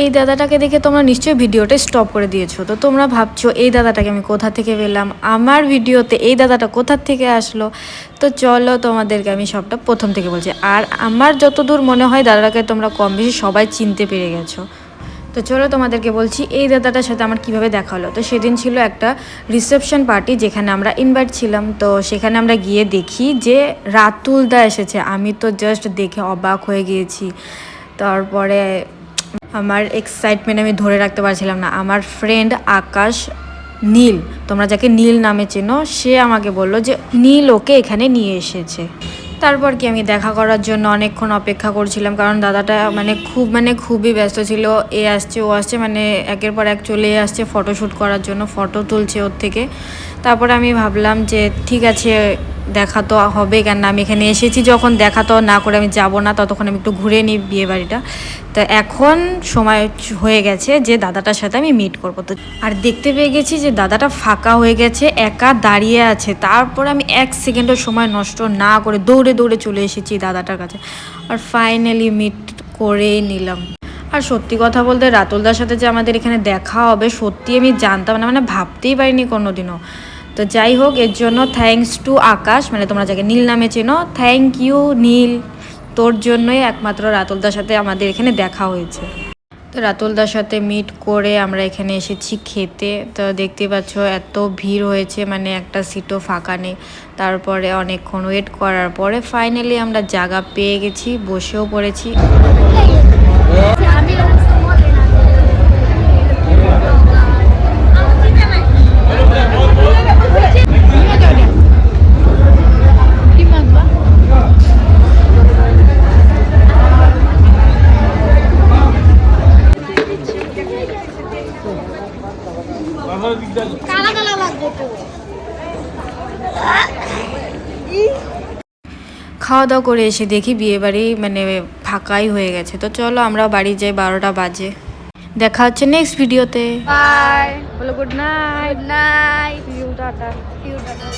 এই দাদাটাকে দেখে তোমরা নিশ্চয়ই ভিডিওটা স্টপ করে দিয়েছো। তো তোমরা ভাবছো এই দাদাটাকে আমি কোথা থেকে পেলাম, আমার ভিডিওতে এই দাদাটা কোথা থেকে আসলো। তো চলো তোমাদেরকে আমি সবটা প্রথম থেকে বলছি। আর আমার যতদূর মনে হয় দাদাটাকে তোমরা কম বেশি সবাই চিনতে পেরে গেছো। তো চলো তোমাদেরকে বলছি এই দাদাটার সাথে আমার কিভাবে দেখা হলো। তো সেদিন ছিল একটা রিসেপশন পার্টি যেখানে আমরা ইনভাইট ছিলাম। তো সেখানে আমরা গিয়ে দেখি যে রাতুল দা এসেছে। আমি তো জাস্ট দেখে অবাক হয়ে গিয়েছি। তারপরে আমার এক্সাইটমেন্ট আমি ধরে রাখতে পারছিলাম না। আমার ফ্রেন্ড আকাশ, নীল, তোমরা যাকে নীল নামে চেনো, সে আমাকে বলল যে নীল ওকে এখানে নিয়ে এসেছে। তারপর কি আমি দেখা করার জন্য অনেকক্ষণ অপেক্ষা করছিলাম, কারণ দাদাটা খুবই ব্যস্ত ছিল। এ আসছে ও আসছে, মানে একের পর এক চলে আসছে ফটোশ্যুট করার জন্য, ফটো তুলছে ওর থেকে। তারপরে আমি ভাবলাম যে ঠিক আছে দেখা তো হবে, কেন আমি এখানে এসেছি যখন দেখা তো না করে আমি যাব না, ততক্ষণ আমি একটু ঘুরে নিই বিয়ে বাড়িটা। তো এখন সময় হয়ে গেছে যে দাদাটার সাথে আমি মিট করবো। তো আর দেখতে পেয়ে গেছি যে দাদাটা ফাঁকা হয়ে গেছে, একা দাঁড়িয়ে আছে। তারপর আমি 1 সেকেন্ডও সময় নষ্ট না করে দৌড়ে দৌড়ে চলে এসেছি দাদাটার কাছে, আর ফাইনালি মিট করে নিলাম। আর সত্যি কথা বলতে রাতুলদার সাথে যে আমাদের এখানে দেখা হবে সত্যি আমি জানতাম না, মানে ভাবতেই পারিনি কোনোদিনও। তো যাই হোক, এর জন্য থ্যাঙ্কস টু আকাশ, মানে তোমরা যাকে নীল নামে চেনো, থ্যাংক ইউ নীল, তোর জন্যই একমাত্র রাতুলদার সাথে আমাদের এখানে দেখা হয়েছে। তো রাতুলদার সাথে মিট করে আমরা এখানে এসেছি খেতে। তো দেখতে পাচ্ছ এত ভিড় হয়েছে, মানে একটা সিটও ফাঁকা নেই। তারপরে অনেকক্ষণ ওয়েট করার পরে ফাইনালি আমরা জায়গা পেয়ে গেছি, বসেও পড়েছি। খাওয়া দাওয়া করে এসে দেখি বিয়েবাড়ি মানে ফাঁকাই হয়ে গেছে। তো চলো আমরা বাড়ি যাই, 12টা বাজে। দেখা হচ্ছে নেক্সট ভিডিওতে। বাই, বলো good night. Good night, tata. Tata.